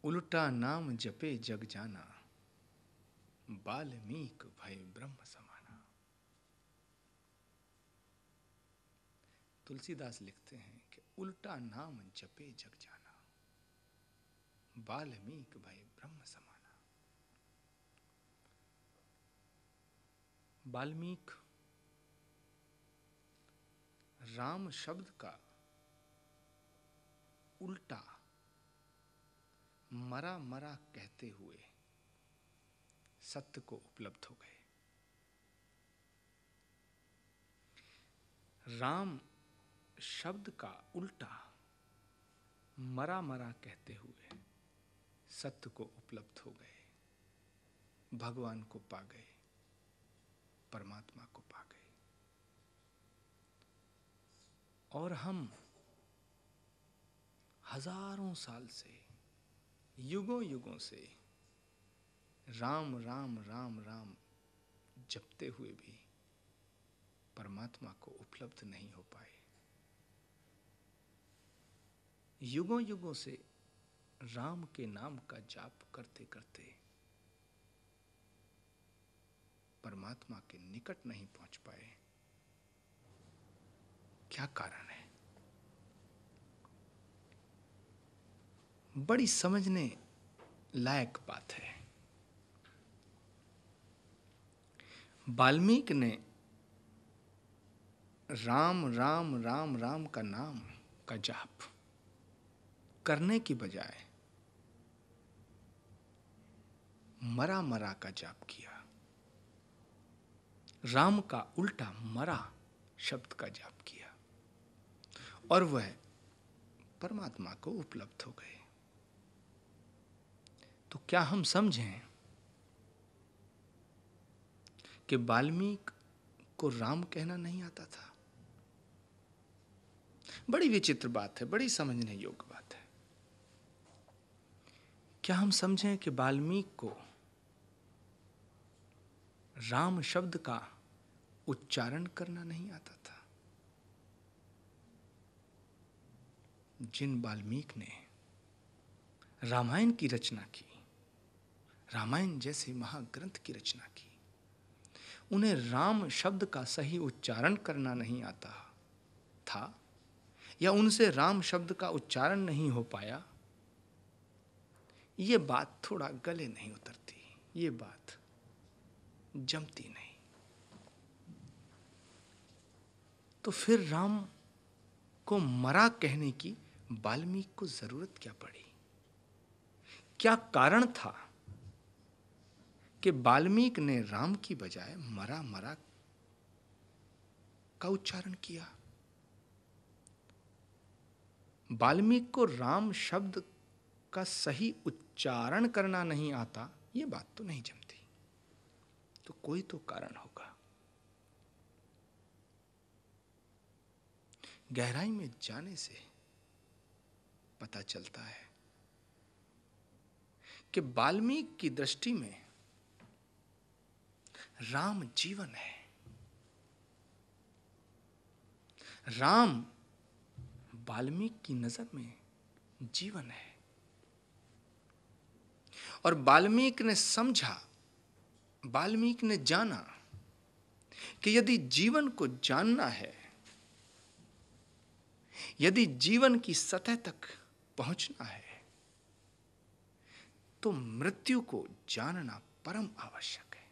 उल्टा नाम जपे जग जाना, बाल्मीक भय ब्रह्म समाना। तुलसीदास लिखते हैं कि उल्टा नाम जपे जग जाना, बाल्मीक भय ब्रह्म समाना। वाल्मीकि राम शब्द का उल्टा मरा मरा कहते हुए सत्य को उपलब्ध हो गए। राम शब्द का उल्टा मरा मरा कहते हुए सत्य को उपलब्ध हो गए, भगवान को पा गए, परमात्मा को पा गए। और हम हजारों साल से, युगों युगों से राम राम राम राम जपते हुए भी परमात्मा को उपलब्ध नहीं हो पाए। युगों युगों से राम के नाम का जाप करते करते परमात्मा के निकट नहीं पहुंच पाए। क्या कारण है? बड़ी समझने लायक बात है। वाल्मीकि ने राम राम राम राम का नाम का जाप करने की बजाय मरा मरा का जाप किया। राम का उल्टा मरा शब्द का जाप किया और वह परमात्मा को उपलब्ध हो गए। तो क्या हम समझें कि वाल्मीकि को राम कहना नहीं आता था? बड़ी विचित्र बात है, बड़ी समझने योग्य बात है। क्या हम समझें कि वाल्मीकि को राम शब्द का उच्चारण करना नहीं आता था? जिन वाल्मीकि ने रामायण की रचना की, रामायण जैसे महाग्रंथ की रचना की, उन्हें राम शब्द का सही उच्चारण करना नहीं आता था, या उनसे राम शब्द का उच्चारण नहीं हो पाया, ये बात थोड़ा गले नहीं उतरती, ये बात जमती नहीं। तो फिर राम को मरा कहने की वाल्मीकि को जरूरत क्या पड़ी? क्या कारण था कि वाल्मीकि ने राम की बजाय मरा मरा का उच्चारण किया? वाल्मीकि को राम शब्द का सही उच्चारण करना नहीं आता, यह बात तो नहीं जमती। तो कोई तो कारण होगा। गहराई में जाने से पता चलता है कि वाल्मीकि की दृष्टि में राम जीवन है। राम वाल्मीकि की नजर में जीवन है। और वाल्मीकि ने समझा, वाल्मीकि ने जाना कि यदि जीवन को जानना है, यदि जीवन की सतह तक पहुंचना है, तो मृत्यु को जानना परम आवश्यक है।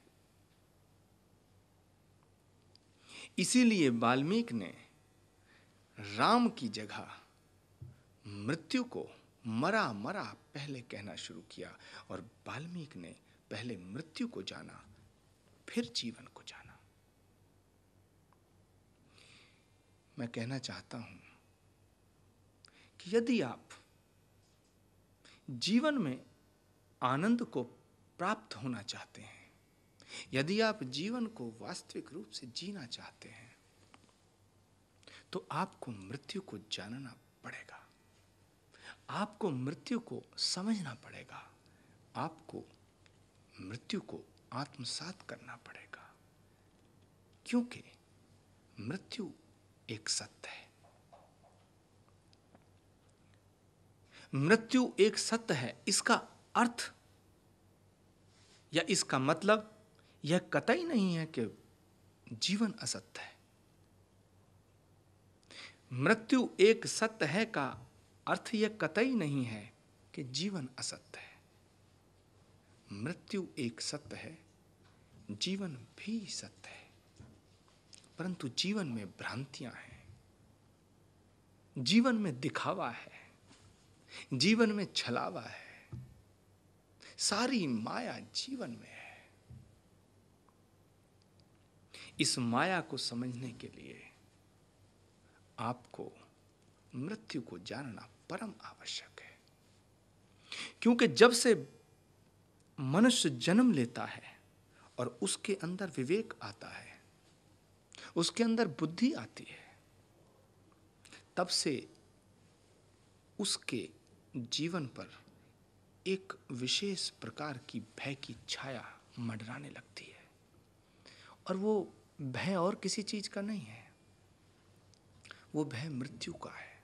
इसीलिए वाल्मीकि ने राम की जगह मृत्यु को मरा मरा पहले कहना शुरू किया, और वाल्मीकि ने पहले मृत्यु को जाना, फिर जीवन को जाना। मैं कहना चाहता हूं कि यदि आप जीवन में आनंद को प्राप्त होना चाहते हैं, यदि आप जीवन को वास्तविक रूप से जीना चाहते हैं, तो आपको मृत्यु को जानना पड़ेगा, आपको मृत्यु को समझना पड़ेगा, आपको मृत्यु को आत्मसात करना पड़ेगा। क्योंकि मृत्यु एक सत्य है। मृत्यु एक सत्य है, इसका अर्थ या इसका मतलब यह कतई नहीं है कि जीवन असत्य है। मृत्यु एक सत्य है का अर्थ यह कतई नहीं है कि जीवन असत्य है। मृत्यु एक सत्य है, जीवन भी सत्य है, परंतु जीवन में भ्रांतियां हैं, जीवन में दिखावा है, जीवन में छलावा है, सारी माया जीवन में है। इस माया को समझने के लिए आपको मृत्यु को जानना परम आवश्यक है। क्योंकि जब से मनुष्य जन्म लेता है और उसके अंदर विवेक आता है, उसके अंदर बुद्धि आती है, तब से उसके जीवन पर एक विशेष प्रकार की भय की छाया मंडराने लगती है। और वो भय और किसी चीज का नहीं है, वो भय मृत्यु का है।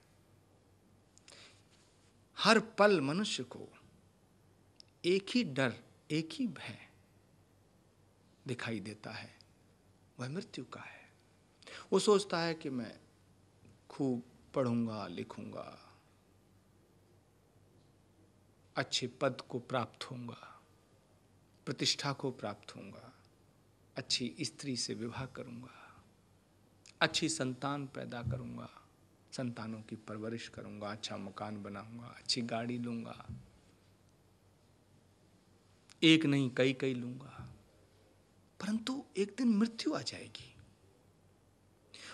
हर पल मनुष्य को एक ही डर, एक ही भय दिखाई देता है, वह मृत्यु का है। वो सोचता है कि मैं खूब पढ़ूंगा, लिखूंगा, अच्छे पद को प्राप्त होऊंगा, प्रतिष्ठा को प्राप्त होऊंगा, अच्छी स्त्री से विवाह करूंगा, अच्छी संतान पैदा करूंगा, संतानों की परवरिश करूंगा, अच्छा मकान बनाऊंगा, अच्छी गाड़ी लूंगा, एक नहीं कई कई लूंगा। परंतु एक दिन मृत्यु आ जाएगी,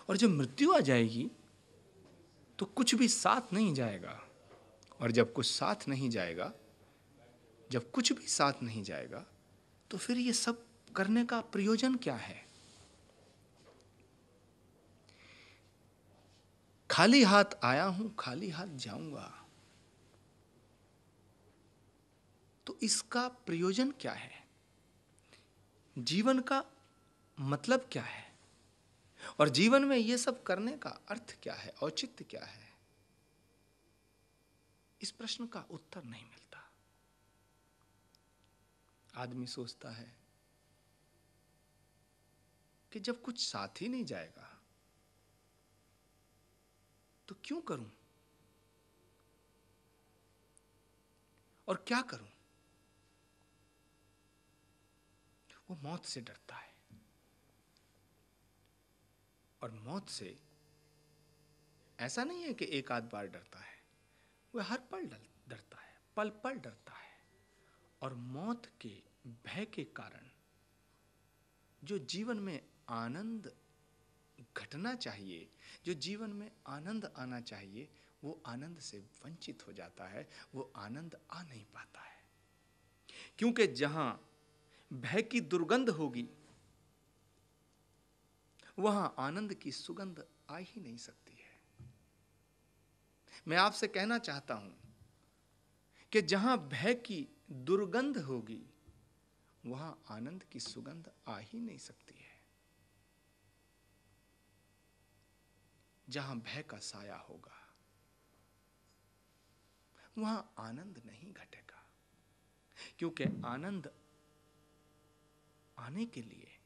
और जब मृत्यु आ जाएगी तो कुछ भी साथ नहीं जाएगा। और जब कुछ साथ नहीं जाएगा, जब कुछ भी साथ नहीं जाएगा, तो फिर ये सब करने का प्रयोजन क्या है? खाली हाथ आया हूं, खाली हाथ जाऊंगा, तो इसका प्रयोजन क्या है? जीवन का मतलब क्या है? और जीवन में ये सब करने का अर्थ क्या है, औचित्य क्या है? इस प्रश्न का उत्तर नहीं मिलता। आदमी सोचता है कि जब कुछ साथ ही नहीं जाएगा तो क्यों करूं और क्या करूं? वो मौत से डरता है, और मौत से ऐसा नहीं है कि एक आध बार डरता है, वह हर पल डरता है, पल पल डरता है। और मौत के भय के कारण जो जीवन में आनंद घटना चाहिए, जो जीवन में आनंद आना चाहिए, वो आनंद से वंचित हो जाता है, वो आनंद आ नहीं पाता है। क्योंकि जहां भय की दुर्गंध होगी, वहां आनंद की सुगंध आ ही नहीं सकती है। मैं आपसे कहना चाहता हूं कि जहां भय की दुर्गंध होगी, वहां आनंद की सुगंध आ ही नहीं सकती है। जहां भय का साया होगा, वहां आनंद नहीं घटेगा। क्योंकि आनंद आने के लिए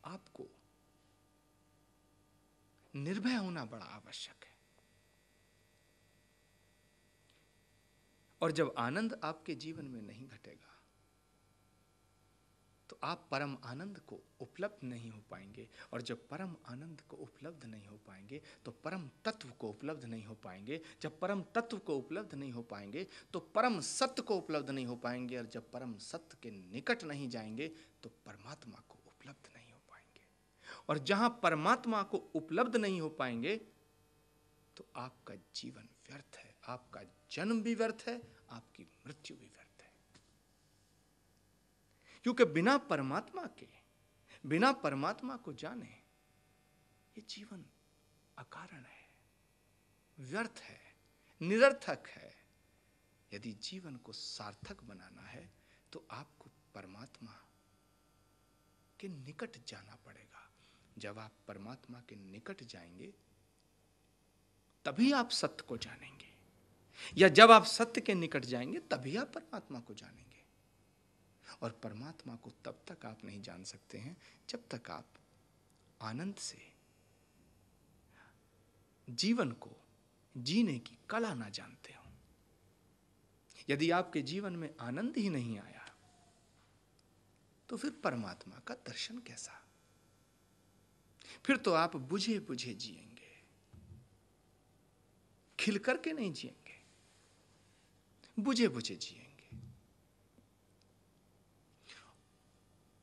आपको निर्भय होना बड़ा आवश्यक है। और जब आनंद आपके जीवन में नहीं घटेगा, तो आप परम आनंद को उपलब्ध नहीं हो पाएंगे। और जब परम आनंद को उपलब्ध नहीं हो पाएंगे, तो परम तत्व को उपलब्ध नहीं हो पाएंगे। जब परम तत्व को उपलब्ध नहीं हो पाएंगे, तो परम सत्य को उपलब्ध नहीं हो पाएंगे। और जब परम सत्य के निकट नहीं जाएंगे, तो परमात्मा को उपलब्ध नहीं हो पाएंगे। और जहां परमात्मा को उपलब्ध नहीं हो पाएंगे, तो आपका जीवन व्यर्थ है, आपका जन्म भी व्यर्थ है, आपकी मृत्यु भी व्यर्थ है। क्योंकि बिना परमात्मा को जाने ये जीवन अकारण है, व्यर्थ है, निरर्थक है। यदि जीवन को सार्थक बनाना है, तो आपको परमात्मा के निकट जाना पड़ेगा। जब आप परमात्मा के निकट जाएंगे, तभी आप सत्य को जानेंगे। या जब आप सत्य के निकट जाएंगे तभी आप परमात्मा को जानेंगे। और परमात्मा को तब तक आप नहीं जान सकते हैं जब तक आप आनंद से जीवन को जीने की कला ना जानते हो। यदि आपके जीवन में आनंद ही नहीं आया तो फिर परमात्मा का दर्शन कैसा? फिर तो आप बुझे बुझे जिएंगे, खिल करके नहीं जिएंगे, बुझे बुझे जिएंगे।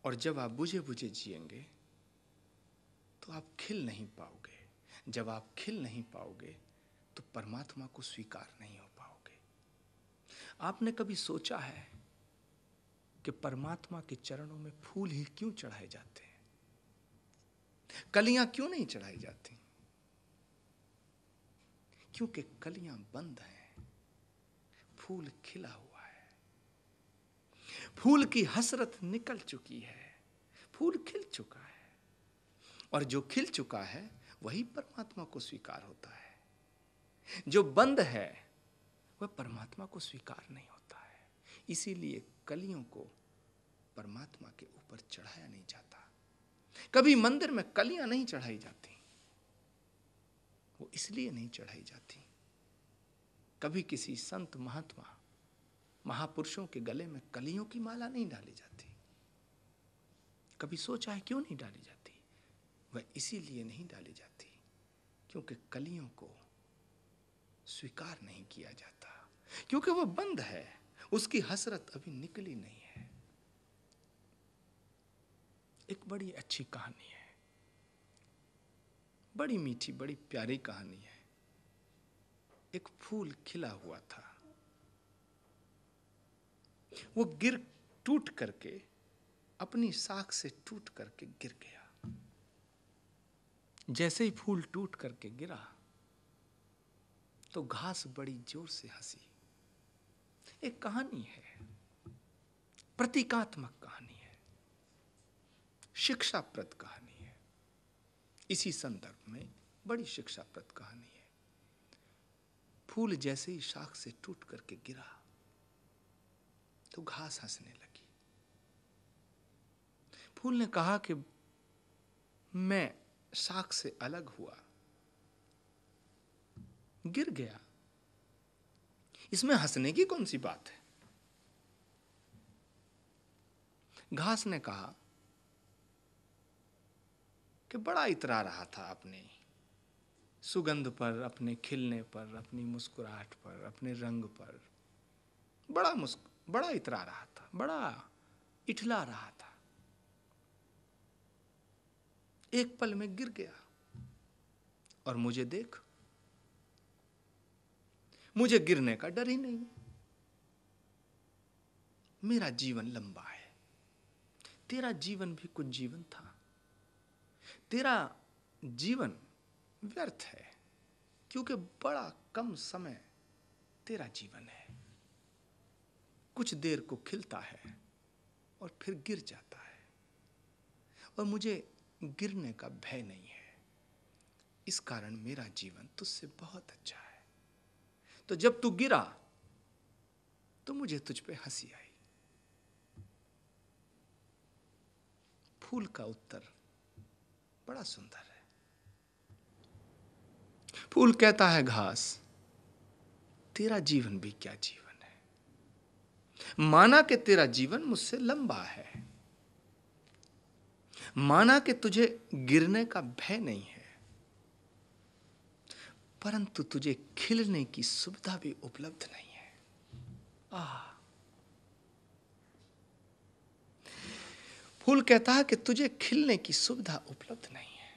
और जब आप बुझे बुझे जिएंगे तो आप खिल नहीं पाओगे। जब आप खिल नहीं पाओगे तो परमात्मा को स्वीकार नहीं हो पाओगे। आपने कभी सोचा है कि परमात्मा के चरणों में फूल ही क्यों चढ़ाए जाते हैं? कलियां क्यों नहीं चढ़ाई जाती? क्योंकि कलियां बंद हैं, फूल खिला हुआ है। फूल की हसरत निकल चुकी है, फूल खिल चुका है। और जो खिल चुका है वही परमात्मा को स्वीकार होता है। जो बंद है वह परमात्मा को स्वीकार नहीं होता है। इसीलिए कलियों को परमात्मा के ऊपर चढ़ाया नहीं जाता। कभी मंदिर में कलियां नहीं चढ़ाई जाती, वो इसलिए नहीं चढ़ाई जाती। कभी किसी संत महात्मा महापुरुषों के गले में कलियों की माला नहीं डाली जाती। कभी सोचा है क्यों नहीं डाली जाती? वह इसीलिए नहीं डाली जाती क्योंकि कलियों को स्वीकार नहीं किया जाता, क्योंकि वह बंद है, उसकी हसरत अभी निकली नहीं है। एक बड़ी अच्छी कहानी है, बड़ी मीठी, बड़ी प्यारी कहानी है। एक फूल खिला हुआ था, वो टूट करके अपनी शाख से टूट करके गिर गया। जैसे ही फूल टूट करके गिरा तो घास बड़ी जोर से हंसी। एक कहानी है, प्रतीकात्मक कहानी है, शिक्षाप्रद कहानी है। इसी संदर्भ में बड़ी शिक्षाप्रद कहानी है। फूल जैसे ही शाख से टूट करके गिरा तो घास हंसने लगी। फूल ने कहा कि मैं शाख से अलग हुआ, गिर गया, इसमें हंसने की कौन सी बात है? घास ने कहा कि बड़ा इतरा रहा था अपने सुगंध पर, अपने खिलने पर, अपनी मुस्कुराहट पर, अपने रंग पर। बड़ा इतरा रहा था, बड़ा इठला रहा था। एक पल में गिर गया और मुझे देख, मुझे गिरने का डर ही नहीं। मेरा जीवन लंबा है, तेरा जीवन भी कुछ जीवन था। तेरा जीवन व्यर्थ है क्योंकि बड़ा कम समय तेरा जीवन है। कुछ देर को खिलता है और फिर गिर जाता है, और मुझे गिरने का भय नहीं है। इस कारण मेरा जीवन तुझसे बहुत अच्छा है। तो जब तू गिरा तो मुझे तुझ पे हंसी आई। फूल का उत्तर बड़ा सुंदर है। फूल कहता है घास, तेरा जीवन भी क्या जीवन है। माना कि तेरा जीवन मुझसे लंबा है, माना कि तुझे गिरने का भय नहीं है, परंतु तुझे खिलने की सुविधा भी उपलब्ध नहीं है। फूल कहता है कि तुझे खिलने की सुविधा उपलब्ध नहीं है,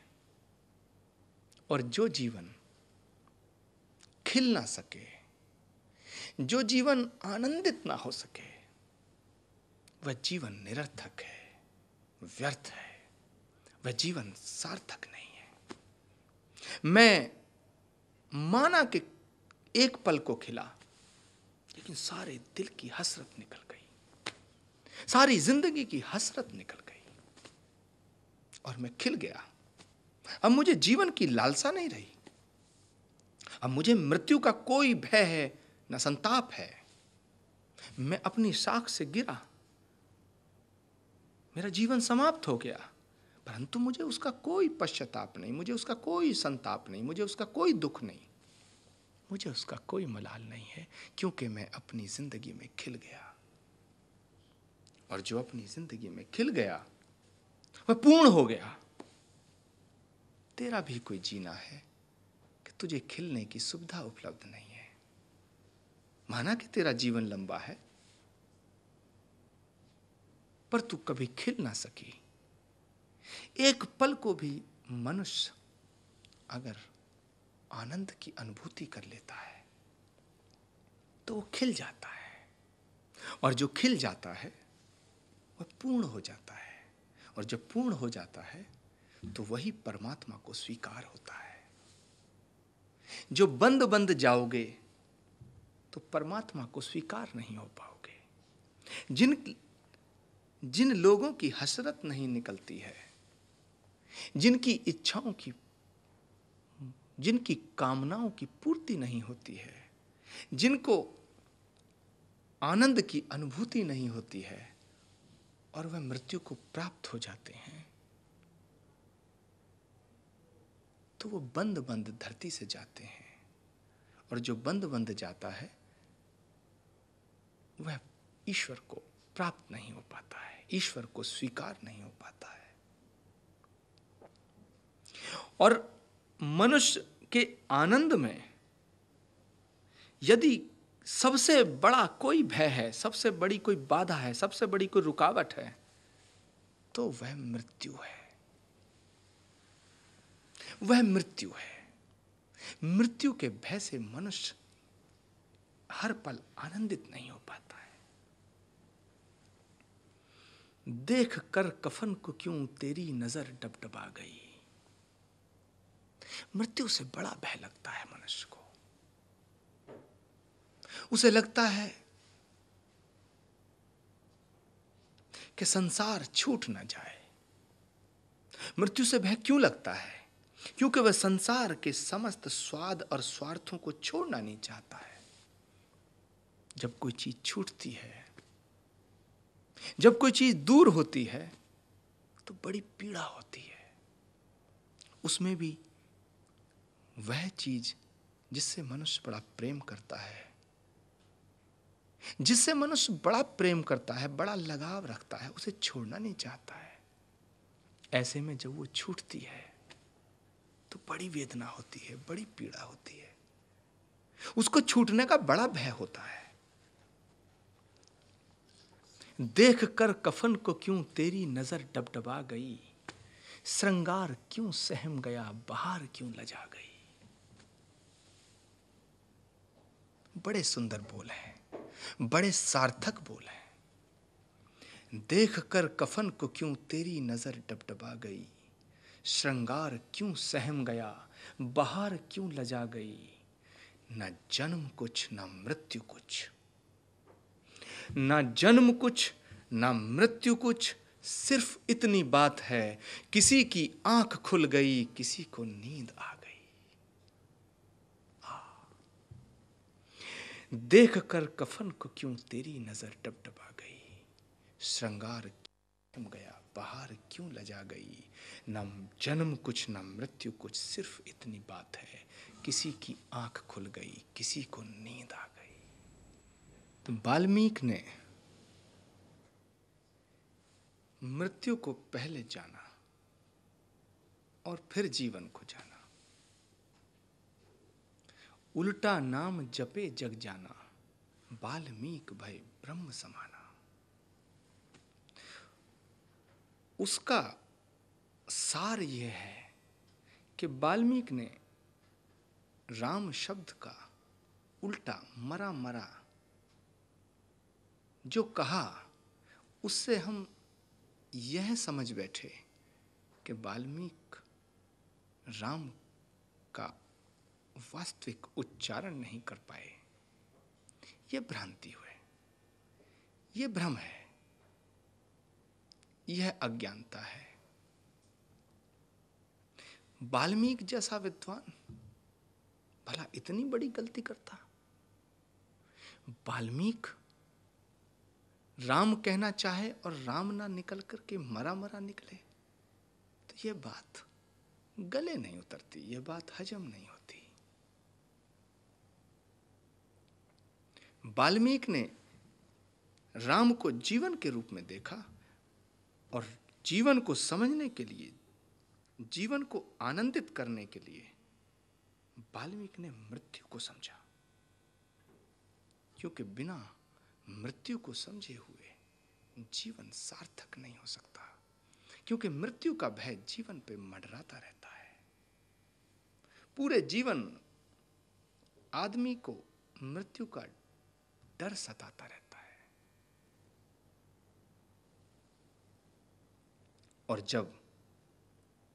और जो जीवन खिल ना सके, जो जीवन आनंदित ना हो सके, वह जीवन निरर्थक है, व्यर्थ है, वह जीवन सार्थक नहीं है। मैं माना कि एक पल को खिला, लेकिन सारे दिल की हसरत निकल गई, सारी जिंदगी की हसरत निकल गई, और मैं खिल गया। अब मुझे जीवन की लालसा नहीं रही, अब मुझे मृत्यु का कोई भय है न संताप है। मैं अपनी साख से गिरा, मेरा जीवन समाप्त हो गया, परंतु मुझे उसका कोई पश्चाताप नहीं, मुझे उसका कोई संताप नहीं, मुझे उसका कोई दुख नहीं, मुझे उसका कोई मलाल नहीं है, क्योंकि मैं अपनी जिंदगी में खिल गया। और जो अपनी जिंदगी में खिल गया वह पूर्ण हो गया। तेरा भी कोई जीना है कि तुझे खिलने की सुविधा उपलब्ध नहीं है। माना कि तेरा जीवन लंबा है, पर तू कभी खिल ना सकी। एक पल को भी मनुष्य अगर आनंद की अनुभूति कर लेता है तो वो खिल जाता है, और जो खिल जाता है वह पूर्ण हो जाता है, और जब पूर्ण हो जाता है तो वही परमात्मा को स्वीकार होता है। जो बंद बंद जाओगे तो परमात्मा को स्वीकार नहीं हो पाओगे। जिन लोगों की हसरत नहीं निकलती है, जिनकी इच्छाओं की, जिनकी कामनाओं की पूर्ति नहीं होती है, जिनको आनंद की अनुभूति नहीं होती है, और वह मृत्यु को प्राप्त हो जाते हैं, तो वो बंद बंद धरती से जाते हैं। और जो बंद बंद जाता है वह ईश्वर को प्राप्त नहीं हो पाता है, ईश्वर को स्वीकार नहीं हो पाता है। और मनुष्य के आनंद में यदि सबसे बड़ा कोई भय है, सबसे बड़ी कोई बाधा है, सबसे बड़ी कोई रुकावट है, तो वह मृत्यु है। वह मृत्यु है। मृत्यु के भय से मनुष्य हर पल आनंदित नहीं हो पाता है। देख कर कफन को क्यों तेरी नजर डबडबा गई। मृत्यु से बड़ा भय लगता है मनुष्य को। उसे लगता है कि संसार छूट ना जाए। मृत्यु से भय क्यों लगता है? क्योंकि वह संसार के समस्त स्वाद और स्वार्थों को छोड़ना नहीं चाहता है। जब कोई चीज छूटती है, जब कोई चीज दूर होती है, तो बड़ी पीड़ा होती है। उसमें भी वह चीज जिससे मनुष्य बड़ा प्रेम करता है, जिससे मनुष्य बड़ा प्रेम करता है, बड़ा लगाव रखता है, उसे छोड़ना नहीं चाहता है। ऐसे में जब वो छूटती है तो बड़ी वेदना होती है, बड़ी पीड़ा होती है। उसको छूटने का बड़ा भय होता है। देख कर कफन को क्यों तेरी नजर डबडबा गई, श्रृंगार क्यों सहम गया, बहार क्यों लजा गई। बड़े सुंदर बोल हैं, बड़े सार्थक बोल हैं। देख कर कफन को क्यों तेरी नजर डबडबा गई, श्रृंगार क्यों सहम गया, बहार क्यों लजा गई। न जन्म कुछ न मृत्यु कुछ, न जन्म कुछ न मृत्यु कुछ, सिर्फ इतनी बात है, किसी की आंख खुल गई, किसी को नींद आ गई। देख कर कफन को क्यों तेरी नजर डबडबा गई, श्रृंगार थम गया, बहार क्यों लजा गई। न जन्म कुछ न मृत्यु कुछ, सिर्फ इतनी बात है, किसी की आंख खुल गई, किसी को नींद आ गई। तो वाल्मीकि ने मृत्यु को पहले जाना और फिर जीवन को जाना। उल्टा नाम जपे जग जाना, वाल्मीकि भय ब्रह्म समाना। उसका सार यह है कि वाल्मीकि ने राम शब्द का उल्टा मरा मरा जो कहा, उससे हम यह समझ बैठे कि वाल्मीकि राम का वास्तविक उच्चारण नहीं कर पाए। यह भ्रांति हुए, यह भ्रम है, यह अज्ञानता है। वाल्मीकि जैसा विद्वान भला इतनी बड़ी गलती करता? वाल्मीकि राम कहना चाहे और राम ना निकल करके मरा मरा निकले, तो ये बात गले नहीं उतरती, ये बात हजम नहीं होती। वाल्मीकि ने राम को जीवन के रूप में देखा और जीवन को समझने के लिए, जीवन को आनंदित करने के लिए वाल्मीकि ने मृत्यु को समझा, क्योंकि बिना मृत्यु को समझे हुए जीवन सार्थक नहीं हो सकता, क्योंकि मृत्यु का भय जीवन पे मंडराता रहता है। पूरे जीवन आदमी को मृत्यु का डर सताता रहता है, और जब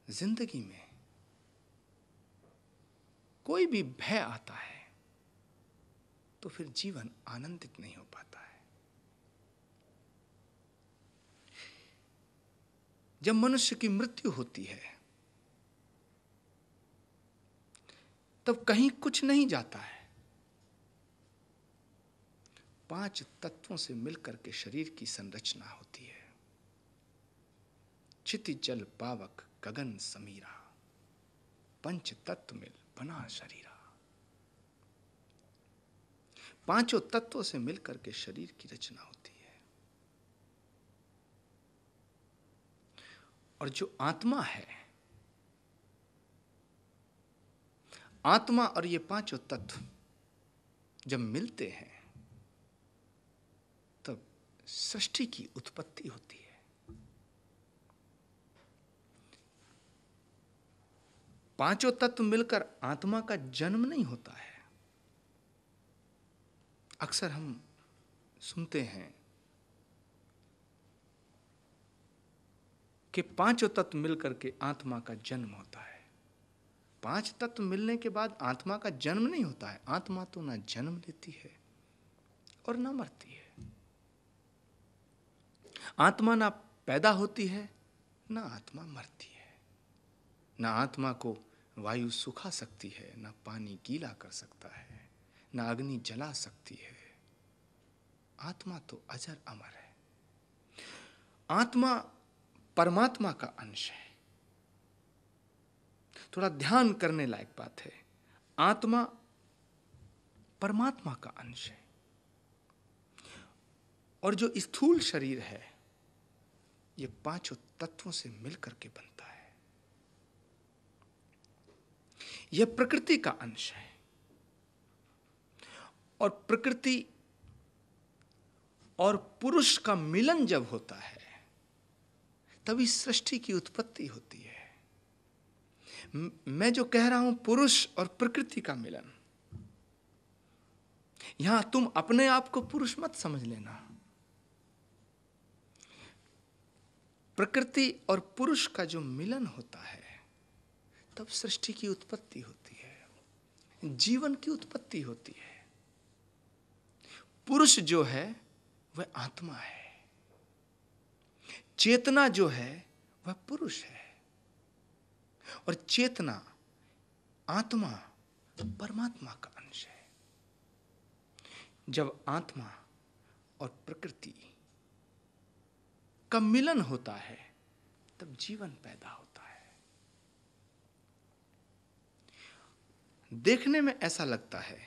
जिंदगी में कोई भी भय आता है तो फिर जीवन आनंदित नहीं हो पाता है। जब मनुष्य की मृत्यु होती है तब कहीं कुछ नहीं जाता है, 5 तत्वों से मिलकर के शरीर की संरचना होती है। क्षिति जल पावक गगन समीरा, 5 तत्व मिल बना शरीरा। 5 तत्वों से मिलकर के शरीर की रचना होती है। और जो आत्मा है, आत्मा और ये 5 तत्व जब मिलते हैं तब सृष्टि की उत्पत्ति होती है। पांचों तत्व मिलकर आत्मा का जन्म नहीं होता है। अक्सर हम सुनते हैं कि 5 तत्व मिलकर के आत्मा का जन्म होता है। 5 तत्व मिलने के बाद आत्मा का जन्म नहीं होता है। आत्मा तो ना जन्म लेती है और ना मरती है। आत्मा ना पैदा होती है, ना आत्मा मरती है। ना आत्मा को वायु सुखा सकती है, ना पानी गीला कर सकता है, ना अग्नि जला सकती है। आत्मा तो अजर अमर है। आत्मा परमात्मा का अंश है। थोड़ा ध्यान करने लायक बात है। आत्मा परमात्मा का अंश है, और जो स्थूल शरीर है ये 5 तत्वों से मिलकर के बनता है। यह प्रकृति का अंश है, और प्रकृति और पुरुष का मिलन जब होता है तभी सृष्टि की उत्पत्ति होती है। मैं जो कह रहा हूं पुरुष और प्रकृति का मिलन, यहां तुम अपने आप को पुरुष मत समझ लेना। प्रकृति और पुरुष का जो मिलन होता है तब सृष्टि की उत्पत्ति होती है, जीवन की उत्पत्ति होती है। पुरुष जो है वह आत्मा है, चेतना जो है वह पुरुष है, और चेतना आत्मा परमात्मा का अंश है। जब आत्मा और प्रकृति का मिलन होता है तब जीवन पैदा होता है। देखने में ऐसा लगता है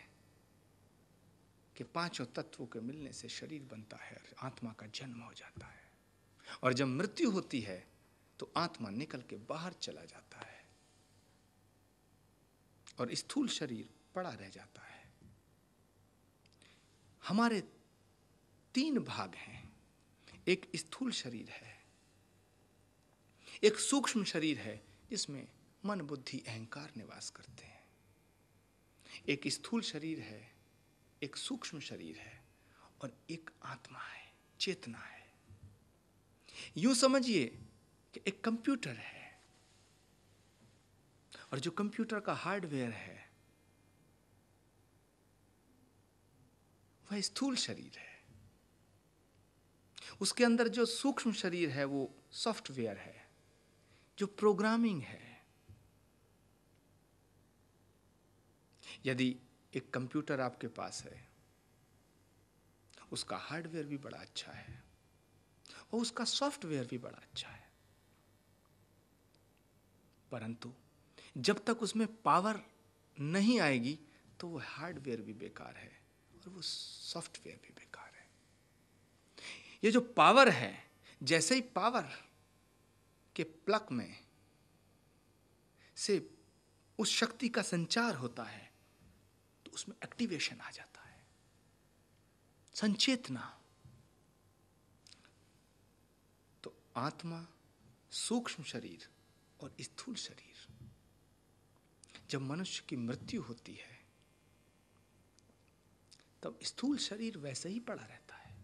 कि 5 तत्वों के मिलने से शरीर बनता है, आत्मा का जन्म हो जाता है, और जब मृत्यु होती है तो आत्मा निकल के बाहर चला जाता है और स्थूल शरीर पड़ा रह जाता है। हमारे 3 भाग हैं। एक स्थूल शरीर है, एक सूक्ष्म शरीर है जिसमें मन बुद्धि अहंकार निवास करते हैं, एक स्थूल शरीर है, एक सूक्ष्म शरीर है, और एक आत्मा है, चेतना है। यूं समझिए कि एक कंप्यूटर है, और जो कंप्यूटर का हार्डवेयर है वह स्थूल शरीर है। उसके अंदर जो सूक्ष्म शरीर है वो सॉफ्टवेयर है, जो प्रोग्रामिंग है। यदि एक कंप्यूटर आपके पास है उसका हार्डवेयर भी बड़ा अच्छा है और उसका सॉफ्टवेयर भी बड़ा अच्छा है, परंतु जब तक उसमें पावर नहीं आएगी तो वो हार्डवेयर भी बेकार है और वो सॉफ्टवेयर भी बेकार है। ये जो पावर है, जैसे ही पावर के प्लग में से उस शक्ति का संचार होता है तो उसमें एक्टिवेशन आ जाता है, संचेतना। तो आत्मा, सूक्ष्म शरीर और स्थूल शरीर, जब मनुष्य की मृत्यु होती है तब स्थूल शरीर वैसे ही पड़ा रहता है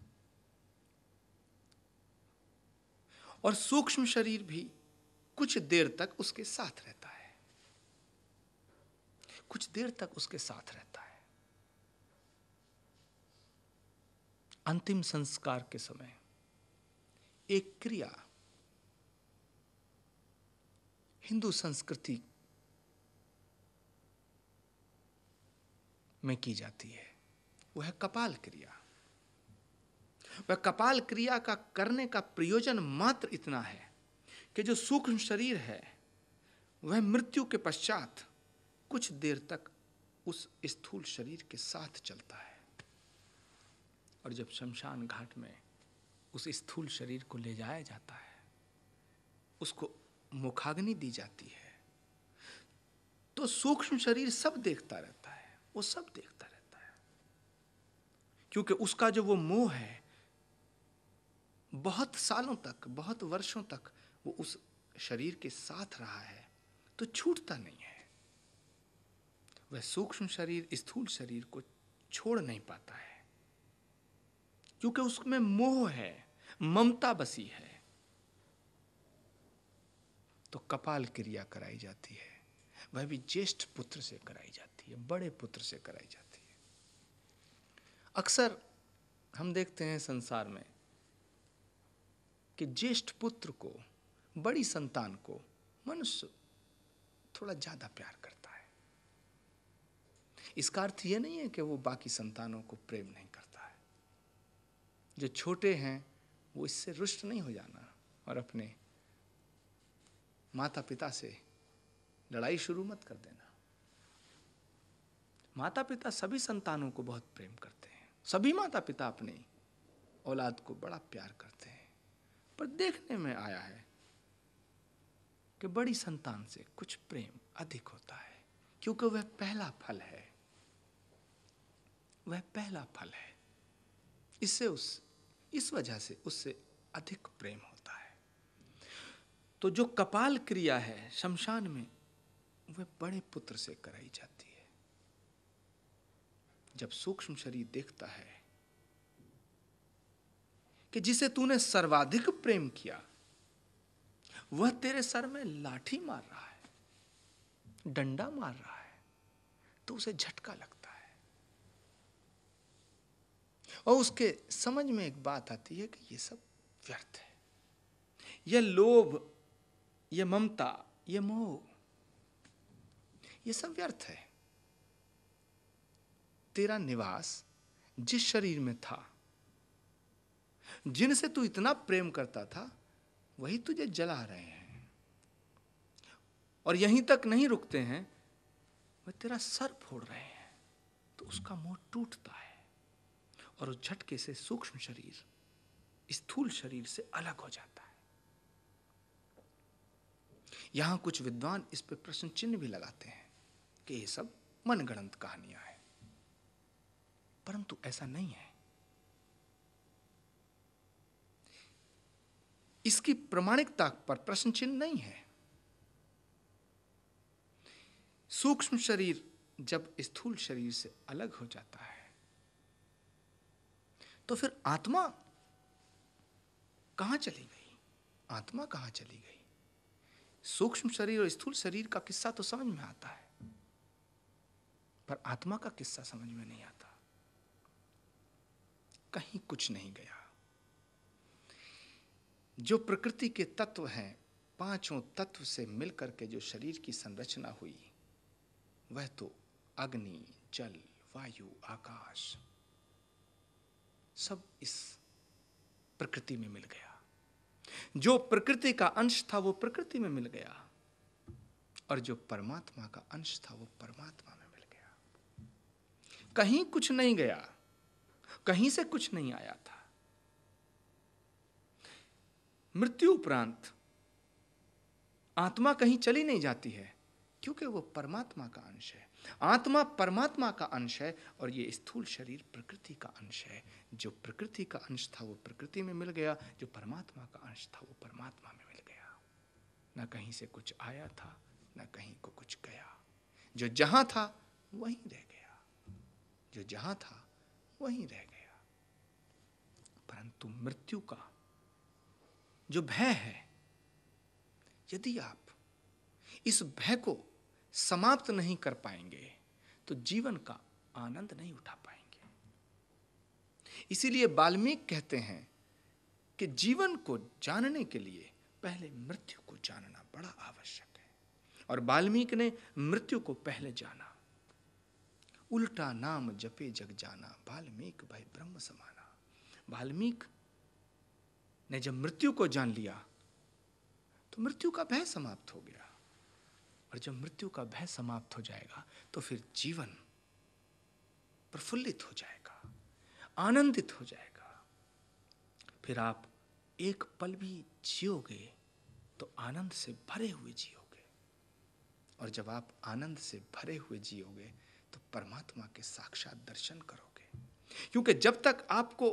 और सूक्ष्म शरीर भी कुछ देर तक उसके साथ रहता है, कुछ देर तक उसके साथ रहता है। अंतिम संस्कार के समय एक क्रिया हिंदू संस्कृति में की जाती है, वह है कपाल क्रिया। वह कपाल क्रिया का करने का प्रयोजन मात्र इतना है कि जो सूक्ष्म शरीर है वह मृत्यु के पश्चात कुछ देर तक उस स्थूल शरीर के साथ चलता है और जब शमशान घाट में उस स्थूल शरीर को ले जाया जाता है, उसको मुखाग्नि दी जाती है, तो सूक्ष्म शरीर सब देखता रहता है, वो सब देखता रहता है, क्योंकि उसका जो वो मोह है बहुत सालों तक, बहुत वर्षों तक वो उस शरीर के साथ रहा है तो छूटता नहीं है। वह सूक्ष्म शरीर स्थूल शरीर को छोड़ नहीं पाता है क्योंकि उसमें मोह है, ममता बसी है। तो कपाल क्रिया कराई जाती है, वह भी ज्येष्ठ पुत्र से कराई जाती है, बड़े पुत्र से कराई जाती है। अक्सर हम देखते हैं संसार में कि ज्येष्ठ पुत्र को, बड़ी संतान को मनुष्य थोड़ा ज्यादा प्यार करता है। इसका अर्थ यह नहीं है कि वो बाकी संतानों को प्रेम नहीं करता है। जो छोटे हैं वो इससे रुष्ट नहीं हो जाना और अपने माता पिता से लड़ाई शुरू मत कर देना। माता पिता सभी संतानों को बहुत प्रेम करते हैं, सभी माता पिता अपनी औलाद को बड़ा प्यार करते हैं, पर देखने में आया है कि बड़ी संतान से कुछ प्रेम अधिक होता है क्योंकि वह पहला फल है, वह पहला फल है। इस वजह से उससे अधिक प्रेम होता है। तो जो कपाल क्रिया है शमशान में, वह बड़े पुत्र से कराई जाती है। जब सूक्ष्म शरीर देखता है कि जिसे तूने सर्वाधिक प्रेम किया वह तेरे सर में लाठी मार रहा है, डंडा मार रहा है, तो उसे झटका लगता है और उसके समझ में एक बात आती है कि ये सब व्यर्थ है। यह लोभ, यह ममता, यह मोह, यह सब व्यर्थ है। तेरा निवास जिस शरीर में था, जिनसे तू इतना प्रेम करता था, वही तुझे जला रहे हैं और यहीं तक नहीं रुकते हैं, वह तेरा सर फोड़ रहे हैं। तो उसका मोह टूटता है और उस झटके से सूक्ष्म शरीर स्थूल शरीर से अलग हो जाता है। यहां कुछ विद्वान इस पर प्रश्न चिन्ह भी लगाते हैं कि ये सब मनगढ़ंत कहानियां हैं, परंतु ऐसा नहीं है। इसकी प्रामाणिकता पर प्रश्न चिन्ह नहीं है। सूक्ष्म शरीर जब स्थूल शरीर से अलग हो जाता है तो फिर आत्मा कहां चली गई? आत्मा कहां चली गई? सूक्ष्म शरीर और स्थूल शरीर का किस्सा तो समझ में आता है, पर आत्मा का किस्सा समझ में नहीं आता। कहीं कुछ नहीं गया। जो प्रकृति के तत्व हैं, पांचों तत्व से मिलकर के जो शरीर की संरचना हुई, वह तो अग्नि, जल, वायु, आकाश, सब इस प्रकृति में मिल गया। जो प्रकृति का अंश था वो प्रकृति में मिल गया, और जो परमात्मा का अंश था वो परमात्मा में मिल गया। कहीं कुछ नहीं गया, कहीं से कुछ नहीं आया था। मृत्यु उपरांत आत्मा कहीं चली नहीं जाती है, क्योंकि वो परमात्मा का अंश है। आत्मा परमात्मा का अंश है, और ये स्थूल शरीर प्रकृति का अंश है। जो प्रकृति का अंश था वो प्रकृति में मिल गया, जो परमात्मा का अंश था वो परमात्मा में मिल गया। न कहीं से कुछ आया था, न कहीं को कुछ गया। जो जहां था वहीं रह गया, जो जहां था वहीं रह गया। परंतु मृत्यु का जो भय है, यदि आप इस भय को समाप्त नहीं कर पाएंगे तो जीवन का आनंद नहीं उठा पाएंगे। इसीलिए वाल्मीकि कहते हैं कि जीवन को जानने के लिए पहले मृत्यु को जानना बड़ा आवश्यक है। और वाल्मीकि ने मृत्यु को पहले जाना। उल्टा नाम जपे जग जाना, वाल्मीकि भय ब्रह्म समाना। वाल्मीकि ने जब मृत्यु को जान लिया तो मृत्यु का भय समाप्त हो गया। और जब मृत्यु का भय समाप्त हो जाएगा तो फिर जीवन प्रफुल्लित हो जाएगा, आनंदित हो जाएगा। फिर आप एक पल भी जियोगे तो आनंद से भरे हुए जियोगे। और जब आप आनंद से भरे हुए जियोगे तो परमात्मा के साक्षात दर्शन करोगे। क्योंकि जब तक आपको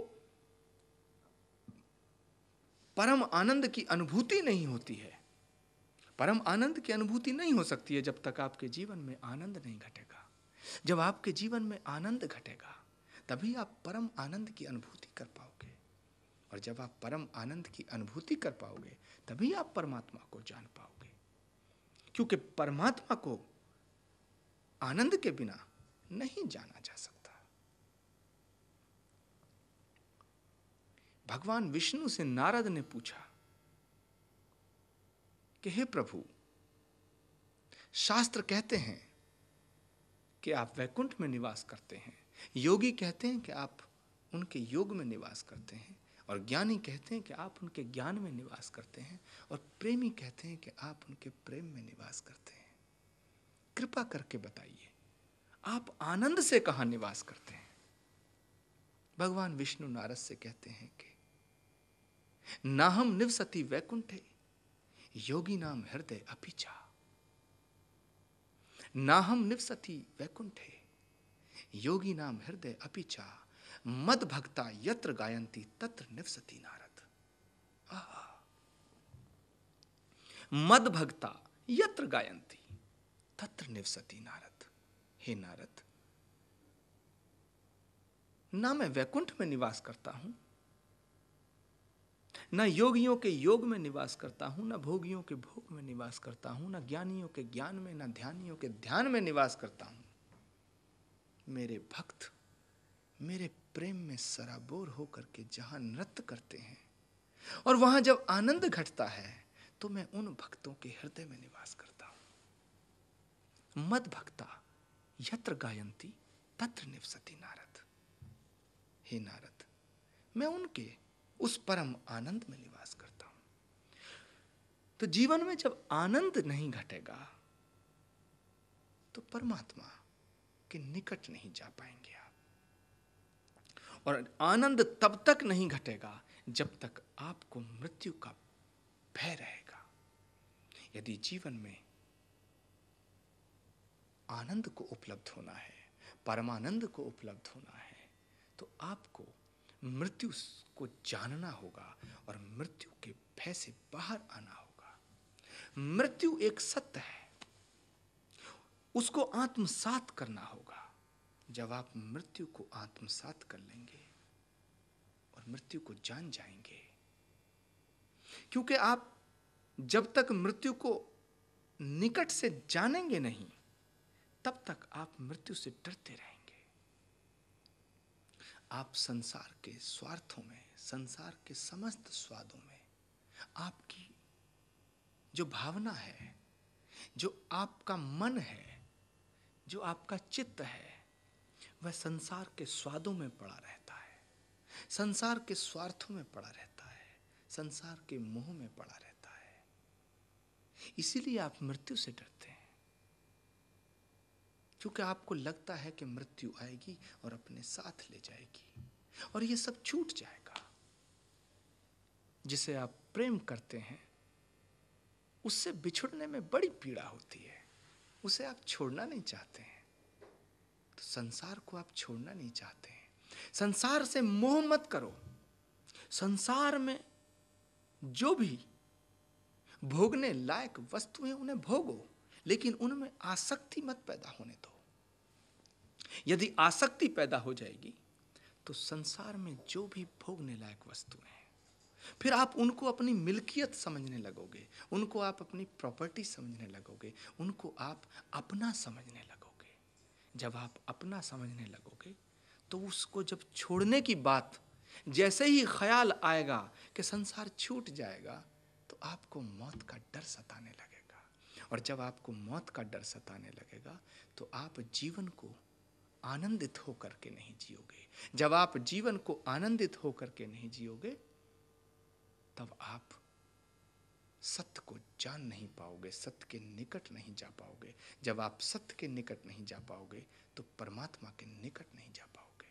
परम आनंद की अनुभूति नहीं होती है, परम आनंद की अनुभूति नहीं हो सकती है जब तक आपके जीवन में आनंद नहीं घटेगा। जब आपके जीवन में आनंद घटेगा तभी आप परम आनंद की अनुभूति कर पाओगे। और जब आप परम आनंद की अनुभूति कर पाओगे तभी आप परमात्मा को जान पाओगे। क्योंकि परमात्मा को आनंद के बिना नहीं जाना जा सकता। भगवान विष्णु से नारद ने पूछा कि हे प्रभु, शास्त्र कहते हैं कि आप वैकुंठ में निवास करते हैं, योगी कहते हैं कि आप उनके योग में निवास करते हैं, और ज्ञानी कहते हैं कि आप उनके ज्ञान में निवास करते हैं, और प्रेमी कहते हैं कि आप उनके प्रेम में निवास करते हैं। कृपा करके बताइए, आप आनंद से कहां निवास करते हैं? भगवान विष्णु नारद से कहते हैं कि नाहम निवसति वैकुंठे योगी नाम हृदय अपिचा। नाहम निवसति वैकुंठे योगी नाम हृदय अपिचा, मद भक्ता यत्र गायन्ति तत्र निवसति नारद। मद भक्ता यत्र गायन्ति तत्र निवसति नारद। हे नारद, ना मैं वैकुंठ में निवास करता हूं, ना योगियों के योग में निवास करता हूं, ना भोगियों के भोग में निवास करता हूं, ना ज्ञानियों के ज्ञान में, ना ध्यानियों के ध्यान में निवास करता हूं। मेरे भक्त मेरे प्रेम में सराबोर होकर के जहां नृत्य करते हैं और वहां जब आनंद घटता है तो मैं उन भक्तों के हृदय में निवास करता हूं। मद भक्ता यत्र गायन्ति तत्र निवसति नारद। हे नारद, मैं उनके उस परम आनंद में निवास करता हूं। तो जीवन में जब आनंद नहीं घटेगा तो परमात्मा के निकट नहीं जा पाएंगे आप। और आनंद तब तक नहीं घटेगा जब तक आपको मृत्यु का भय रहेगा। यदि जीवन में आनंद को उपलब्ध होना है, परमानंद को उपलब्ध होना है, तो आपको मृत्यु को जानना होगा और मृत्यु के भय से बाहर आना होगा। मृत्यु एक सत्य है, उसको आत्मसात करना होगा। जब आप मृत्यु को आत्मसात कर लेंगे और मृत्यु को जान जाएंगे, क्योंकि आप जब तक मृत्यु को निकट से जानेंगे नहीं तब तक आप मृत्यु से डरते रहेंगे। आप संसार के स्वार्थों में, संसार के समस्त स्वादों में आपकी जो भावना है, जो आपका मन है, जो आपका चित्त है, वह संसार के स्वादों में पड़ा रहता है। संसार के स्वार्थों में पड़ा रहता है, संसार के मोह में पड़ा रहता है। इसीलिए आप मृत्यु से डरते हैं, क्योंकि आपको लगता है कि मृत्यु आएगी और अपने साथ ले जाएगी और ये सब छूट जाएगा। जिसे आप प्रेम करते हैं उससे बिछुड़ने में बड़ी पीड़ा होती है, उसे आप छोड़ना नहीं चाहते हैं। तो संसार को आप छोड़ना नहीं चाहते हैं। संसार से मोह मत करो। संसार में जो भी भोगने लायक वस्तुएं उन्हें भोगो, लेकिन उनमें आसक्ति मत पैदा होने दो। यदि आसक्ति पैदा हो जाएगी तो संसार में जो भी भोगने लायक वस्तुएं हैं, फिर आप उनको अपनी मिल्कियत समझने लगोगे, उनको आप अपनी प्रॉपर्टी समझने लगोगे, उनको आप अपना समझने लगोगे। जब आप अपना समझने लगोगे तो उसको जब छोड़ने की बात जैसे ही ख्याल आएगा कि संसार छूट जाएगा, तो आपको मौत का डर सताने लगेगा। और जब आपको मौत का डर सताने लगेगा तो आप जीवन को आनंदित होकर के नहीं जियोगे। जब आप जीवन को आनंदित होकर के नहीं जियोगे, तब आप सत्य को जान नहीं पाओगे, सत्य के निकट नहीं जा पाओगे। जब आप सत्य के निकट नहीं जा पाओगे तो परमात्मा के निकट नहीं जा पाओगे।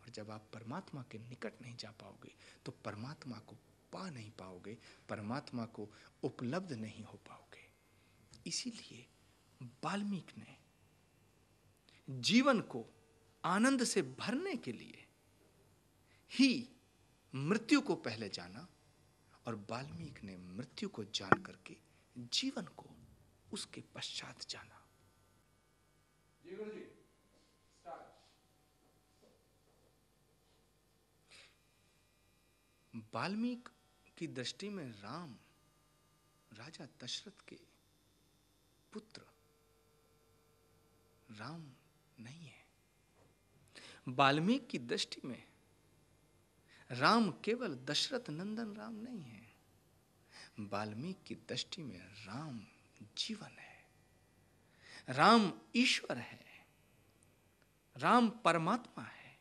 और जब आप परमात्मा के निकट नहीं जा पाओगे तो परमात्मा को पा नहीं पाओगे, परमात्मा को उपलब्ध नहीं हो पाओगे। इसीलिए वाल्मीकि ने जीवन को आनंद से भरने के लिए ही मृत्यु को पहले जाना, और वाल्मीकि ने मृत्यु को जान करके जीवन को उसके पश्चात जाना। जी गुरुजी, स्टार्ट। वाल्मीकि की दृष्टि में राम राजा दशरथ के पुत्र राम नहीं है। वाल्मीकि की दृष्टि में राम केवल दशरथ नंदन राम नहीं है। वाल्मीकि की दृष्टि में राम जीवन है, राम ईश्वर है, राम परमात्मा है।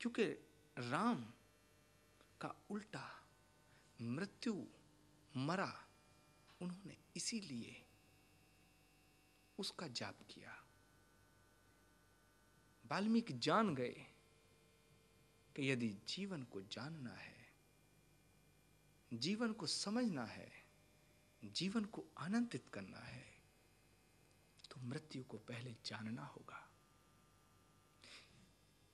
क्योंकि राम का उल्टा मृत्यु मरा, उन्होंने इसीलिए उसका जाप किया। वाल्मीकि जान गए कि यदि जीवन को जानना है, जीवन को समझना है, जीवन को आनंदित करना है, तो मृत्यु को पहले जानना होगा।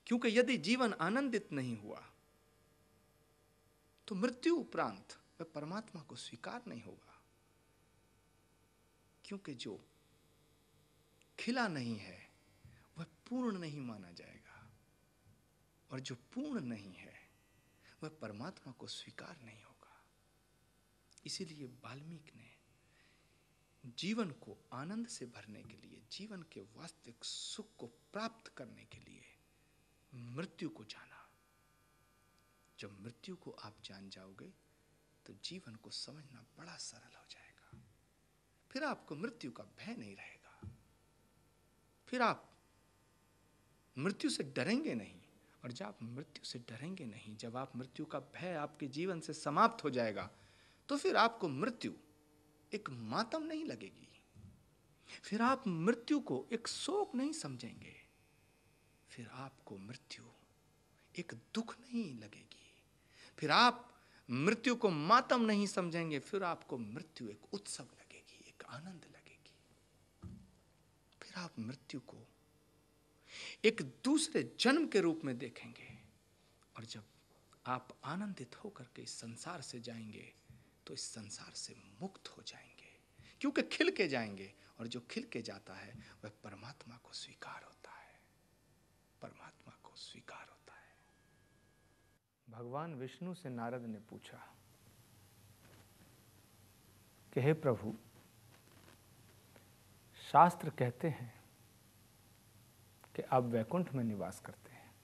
क्योंकि यदि जीवन आनंदित नहीं हुआ तो मृत्यु उपरांत वह परमात्मा को स्वीकार नहीं होगा। क्योंकि जो खिला नहीं है वह पूर्ण नहीं माना जाएगा, और जो पूर्ण नहीं है वह परमात्मा को स्वीकार नहीं होगा। इसीलिए वाल्मीकि ने जीवन को आनंद से भरने के लिए, जीवन के वास्तविक सुख को प्राप्त करने के लिए मृत्यु को जाना। जब मृत्यु को आप जान जाओगे तो जीवन को समझना बड़ा सरल हो जाएगा। फिर आपको मृत्यु का भय नहीं रहेगा, फिर आप मृत्यु से डरेंगे नहीं। और जब आप मृत्यु से डरेंगे नहीं, जब आप मृत्यु का भय आपके जीवन से समाप्त हो जाएगा, तो फिर आपको मृत्यु एक मातम नहीं लगेगी, फिर आप मृत्यु को एक शोक नहीं समझेंगे, फिर आपको मृत्यु एक दुख नहीं लगेगी, फिर आप मृत्यु को मातम नहीं समझेंगे, फिर आपको मृत्यु एक उत्सव लगेगी, एक आनंद लगेगी। फिर आप मृत्यु को एक दूसरे जन्म के रूप में देखेंगे। और जब आप आनंदित होकर के इस संसार से जाएंगे तो इस संसार से मुक्त हो जाएंगे, क्योंकि खिल के जाएंगे, और जो खिल के जाता है वह परमात्मा को स्वीकार होता है, परमात्मा को स्वीकार होता है। भगवान विष्णु से नारद ने पूछा कि हे प्रभु, शास्त्र कहते हैं कि आप वैकुंठ में निवास करते हैं,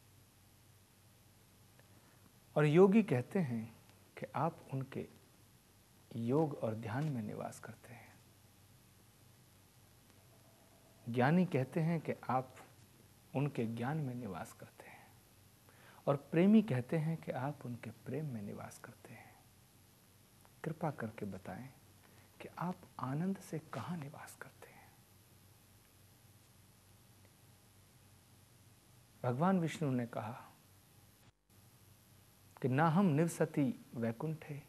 और योगी कहते हैं कि आप उनके योग और ध्यान में निवास करते हैं। ज्ञानी कहते हैं कि आप उनके ज्ञान में निवास करते हैं, और प्रेमी कहते हैं कि आप उनके प्रेम में निवास करते हैं। कृपा करके बताएं कि आप आनंद से कहाँ निवास करते हैं। भगवान विष्णु ने कहा कि ना हम निवसति वैकुंठे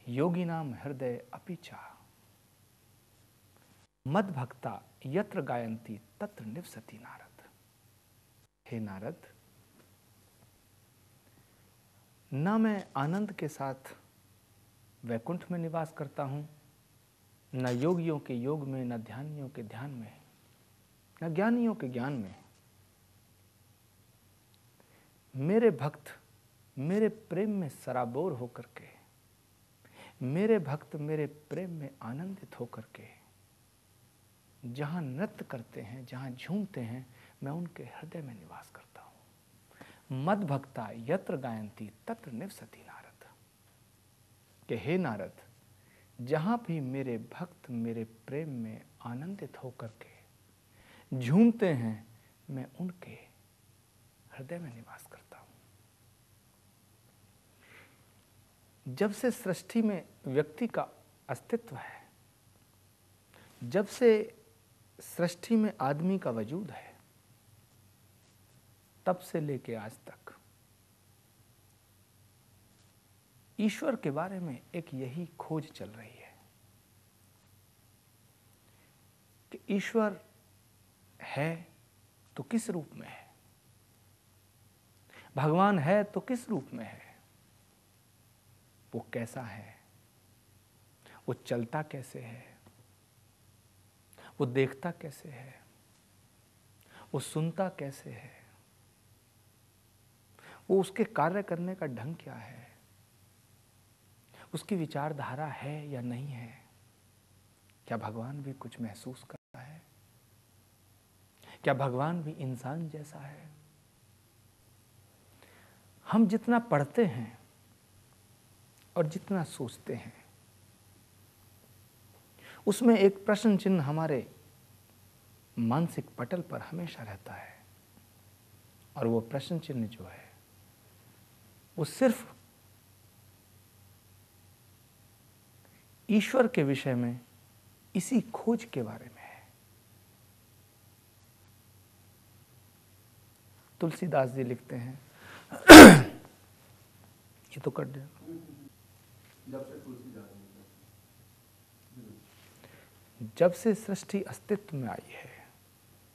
योगी नाम हृदय अपीचा मद भक्ता यत्र गायंती तत्र निवसति नारद। हे नारद, ना मैं आनंद के साथ वैकुंठ में निवास करता हूं, न योगियों के योग में, न ध्यानियों के ध्यान में, न ज्ञानियों के ज्ञान में। मेरे भक्त मेरे प्रेम में सराबोर होकर के, मेरे भक्त मेरे प्रेम में आनंदित होकर के जहां नृत्य करते हैं, जहां झूमते हैं, मैं उनके हृदय में निवास करता हूं। मद भक्ता यत्र गायंती तत्र निवसति नारद। कि हे नारद, जहां भी मेरे भक्त मेरे प्रेम में आनंदित होकर के झूमते हैं, मैं उनके हृदय में निवास करता हूं। जब से सृष्टि में व्यक्ति का अस्तित्व है, जब से सृष्टि में आदमी का वजूद है, तब से लेके आज तक ईश्वर के बारे में एक यही खोज चल रही है कि ईश्वर है तो किस रूप में है, भगवान है तो किस रूप में है, वो कैसा है, वो चलता कैसे है, वो देखता कैसे है, वो सुनता कैसे है, वो उसके कार्य करने का ढंग क्या है, उसकी विचारधारा है या नहीं है, क्या भगवान भी कुछ महसूस करता है, क्या भगवान भी इंसान जैसा है। हम जितना पढ़ते हैं और जितना सोचते हैं, उसमें एक प्रश्न चिन्ह हमारे मानसिक पटल पर हमेशा रहता है, और वो प्रश्न चिन्ह जो है वो सिर्फ ईश्वर के विषय में, इसी खोज के बारे में है। तुलसीदास जी लिखते हैं, ये तो कर दे। जब से सृष्टि अस्तित्व में आई है,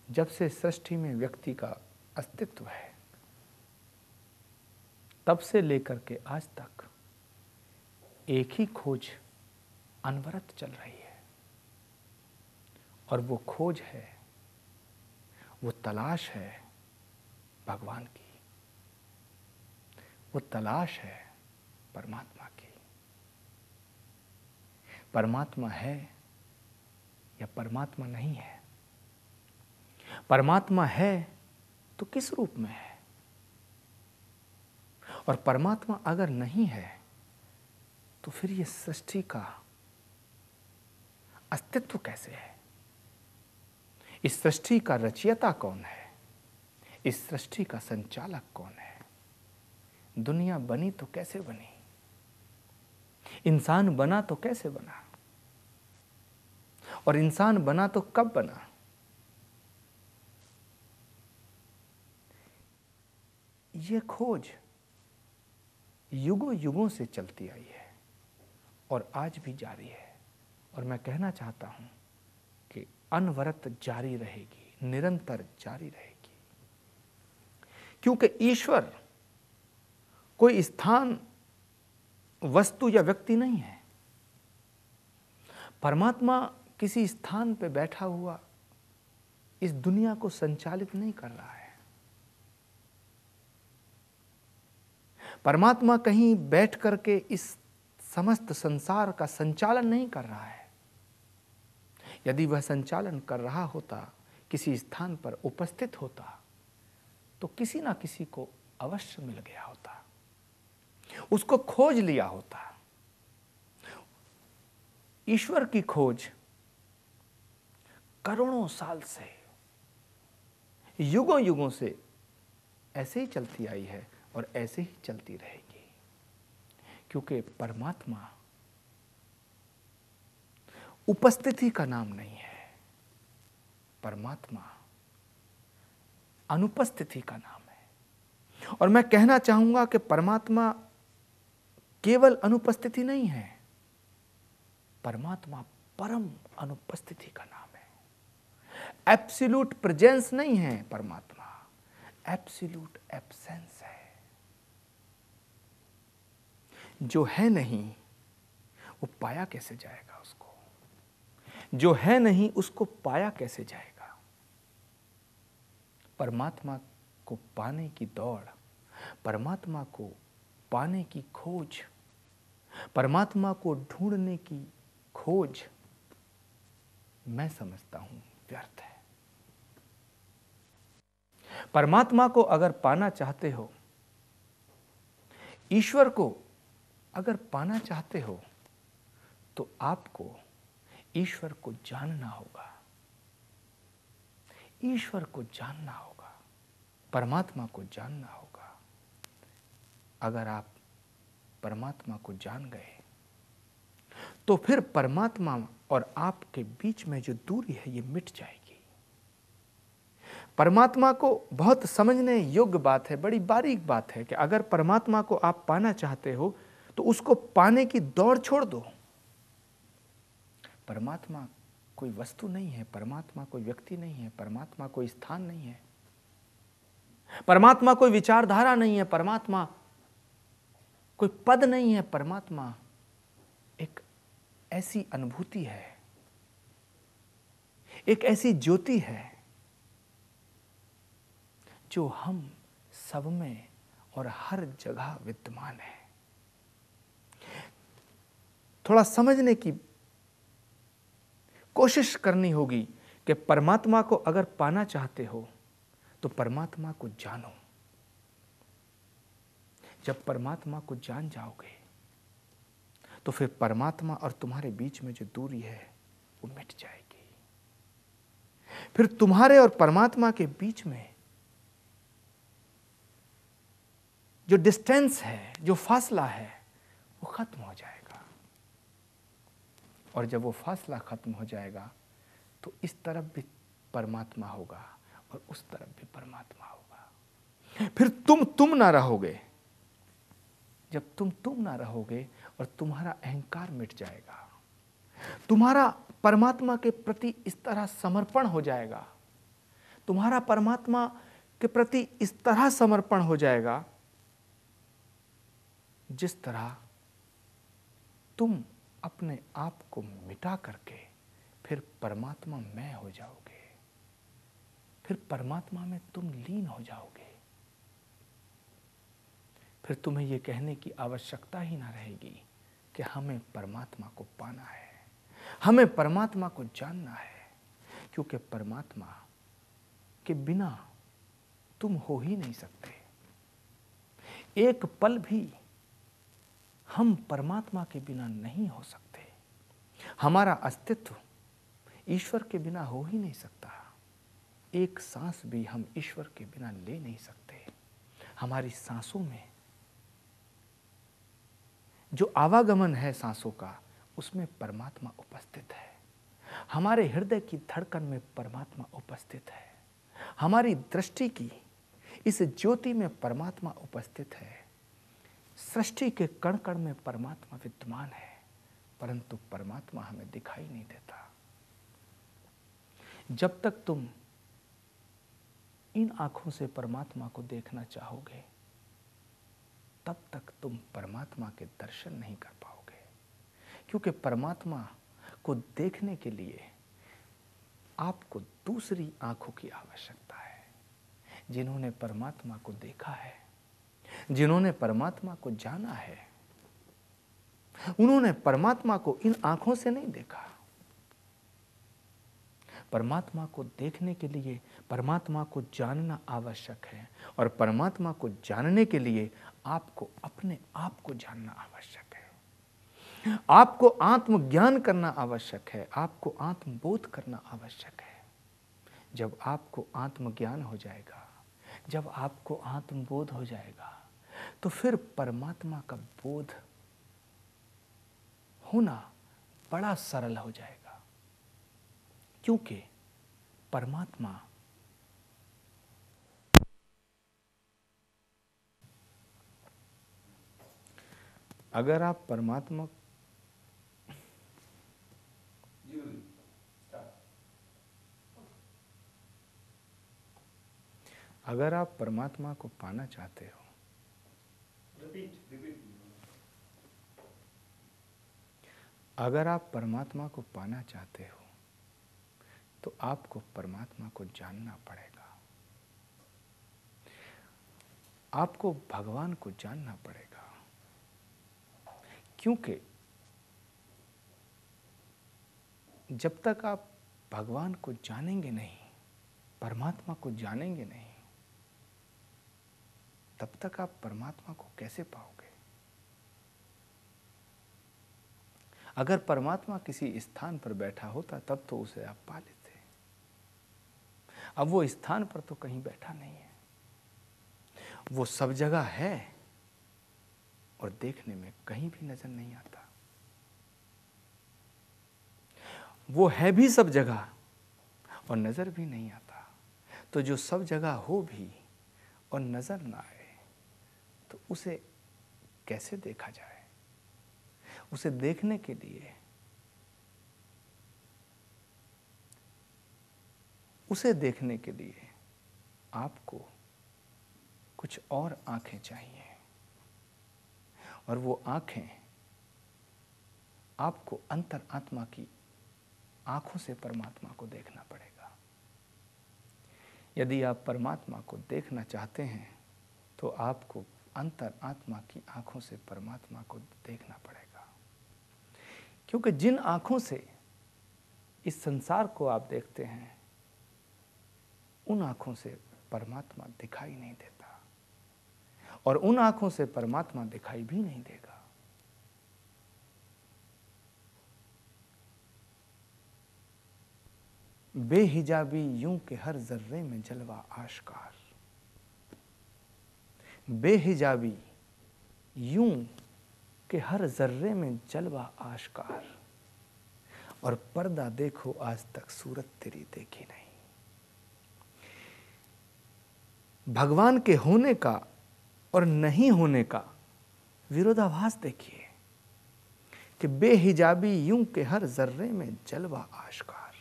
जब से सृष्टि में व्यक्ति का अस्तित्व है, तब से लेकर के आज तक एक ही खोज अनवरत चल रही है, और वो खोज है, वो तलाश है भगवान की, वो तलाश है परमात्मा की। परमात्मा है या परमात्मा नहीं है, परमात्मा है तो किस रूप में है, और परमात्मा अगर नहीं है तो फिर ये सृष्टि का अस्तित्व कैसे है, इस सृष्टि का रचयिता कौन है, इस सृष्टि का संचालक कौन है, दुनिया बनी तो कैसे बनी, इंसान बना तो कैसे बना, और इंसान बना तो कब बना। ये खोज युगों युगों से चलती आई है और आज भी जारी है, और मैं कहना चाहता हूं कि अनवरत जारी रहेगी, निरंतर जारी रहेगी, क्योंकि ईश्वर कोई स्थान, वस्तु या व्यक्ति नहीं है। परमात्मा किसी स्थान पर बैठा हुआ इस दुनिया को संचालित नहीं कर रहा है। परमात्मा कहीं बैठ करके इस समस्त संसार का संचालन नहीं कर रहा है। यदि वह संचालन कर रहा होता, किसी स्थान पर उपस्थित होता, तो किसी ना किसी को अवश्य मिल गया होता, उसको खोज लिया होता। ईश्वर की खोज करोड़ों साल से, युगों युगों से ऐसे ही चलती आई है और ऐसे ही चलती रहेगी, क्योंकि परमात्मा उपस्थिति का नाम नहीं है, परमात्मा अनुपस्थिति का नाम है। और मैं कहना चाहूंगा कि परमात्मा केवल अनुपस्थिति नहीं है, परमात्मा परम अनुपस्थिति का नाम है। एब्सोल्यूट प्रेजेंस नहीं है परमात्मा, एब्सोल्यूट एब्सेंस है। जो है नहीं वो पाया कैसे जाएगा उसको, जो है नहीं उसको पाया कैसे जाएगा। परमात्मा को पाने की दौड़, परमात्मा को पाने की खोज, परमात्मा को ढूंढने की खोज मैं समझता हूं व्यर्थ है। परमात्मा को अगर पाना चाहते हो, ईश्वर को अगर पाना चाहते हो, तो आपको ईश्वर को जानना होगा, ईश्वर को जानना होगा, परमात्मा को जानना होगा। अगर आप परमात्मा को जान गए तो फिर परमात्मा और आपके बीच में जो दूरी है ये मिट जाएगी। परमात्मा को बहुत समझने योग्य बात है, बड़ी बारीक बात है कि अगर परमात्मा को आप पाना चाहते हो तो उसको पाने की दौड़ छोड़ दो। परमात्मा कोई वस्तु नहीं है, परमात्मा कोई व्यक्ति नहीं है, परमात्मा कोई स्थान नहीं है, परमात्मा कोई विचारधारा नहीं है, परमात्मा कोई पद नहीं है। परमात्मा एक ऐसी अनुभूति है, एक ऐसी ज्योति है जो हम सब में और हर जगह विद्यमान है। थोड़ा समझने की कोशिश करनी होगी कि परमात्मा को अगर पाना चाहते हो तो परमात्मा को जानो। जब परमात्मा को जान जाओगे तो फिर परमात्मा और तुम्हारे बीच में जो दूरी है वो मिट जाएगी। फिर तुम्हारे और परमात्मा के बीच में जो डिस्टेंस है, जो फासला है, वो खत्म हो जाएगा। और जब वो फासला खत्म हो जाएगा तो इस तरफ भी परमात्मा होगा और उस तरफ भी परमात्मा होगा। फिर तुम ना रहोगे। जब तुम ना रहोगे और तुम्हारा अहंकार मिट जाएगा, तुम्हारा परमात्मा के प्रति इस तरह समर्पण हो जाएगा, तुम्हारा परमात्मा के प्रति इस तरह समर्पण हो जाएगा जिस तरह तुम अपने आप को मिटा करके फिर परमात्मा में हो जाओगे, फिर परमात्मा में तुम लीन हो जाओगे। फिर तुम्हें यह कहने की आवश्यकता ही ना रहेगी कि हमें परमात्मा को पाना है, हमें परमात्मा को जानना है, क्योंकि परमात्मा के बिना तुम हो ही नहीं सकते। एक पल भी हम परमात्मा के बिना नहीं हो सकते। हमारा अस्तित्व ईश्वर के बिना हो ही नहीं सकता। एक सांस भी हम ईश्वर के बिना ले नहीं सकते। हमारी सांसों में जो आवागमन है सांसों का, उसमें परमात्मा उपस्थित है। हमारे हृदय की धड़कन में परमात्मा उपस्थित है। हमारी दृष्टि की इस ज्योति में परमात्मा उपस्थित है। सृष्टि के कण कण में परमात्मा विद्यमान है, परंतु परमात्मा हमें दिखाई नहीं देता। जब तक तुम इन आंखों से परमात्मा को देखना चाहोगे, तब तक तुम परमात्मा के दर्शन नहीं कर पाओगे, क्योंकि परमात्मा को देखने के लिए आपको दूसरी आंखों की आवश्यकता है। जिन्होंने परमात्मा को देखा है, जिन्होंने परमात्मा को जाना है, उन्होंने परमात्मा को इन आंखों से नहीं देखा। परमात्मा को देखने के लिए परमात्मा को जानना आवश्यक है, और परमात्मा को जानने के लिए आपको अपने आप को जानना आवश्यक है। आपको आत्मज्ञान करना आवश्यक है, आपको आत्मबोध करना आवश्यक है। जब आपको आत्मज्ञान हो जाएगा, जब आपको आत्मबोध हो जाएगा तो फिर परमात्मा का बोध होना बड़ा सरल हो जाएगा, क्योंकि परमात्मा अगर आप परमात्मा अगर आप परमात्मा को पाना चाहते हो, अगर आप परमात्मा को पाना चाहते हो तो आपको परमात्मा को जानना पड़ेगा, आपको भगवान को जानना पड़ेगा। क्योंकि जब तक आप भगवान को जानेंगे नहीं, परमात्मा को जानेंगे नहीं, तब तक आप परमात्मा को कैसे पाओगे? अगर परमात्मा किसी स्थान पर बैठा होता तब तो उसे आप पा लेते। अब वो स्थान पर तो कहीं बैठा नहीं है, वो सब जगह है और देखने में कहीं भी नजर नहीं आता। वो है भी सब जगह और नजर भी नहीं आता। तो जो सब जगह हो भी और नजर ना आए तो उसे कैसे देखा जाए? उसे देखने के लिए आपको कुछ और आंखें चाहिए, और वो आंखें आपको अंतर आत्मा की आंखों से परमात्मा को देखना पड़ेगा। यदि आप परमात्मा को देखना चाहते हैं तो आपको अंतर आत्मा की आंखों से परमात्मा को देखना पड़ेगा। क्योंकि जिन आंखों से इस संसार को आप देखते हैं, उन आंखों से परमात्मा दिखाई नहीं देता, और उन आंखों से परमात्मा दिखाई भी नहीं देगा। बेहिजाबी यूं के हर जर्रे में जलवा आश्कार, बेहिजाबी यूं के हर जर्रे में जलवा आश्कार, और पर्दा देखो आज तक सूरत तेरी देखी नहीं। भगवान के होने का और नहीं होने का विरोधाभास देखिए कि बेहिजाबी यूं के हर जर्रे में जलवा आश्कार,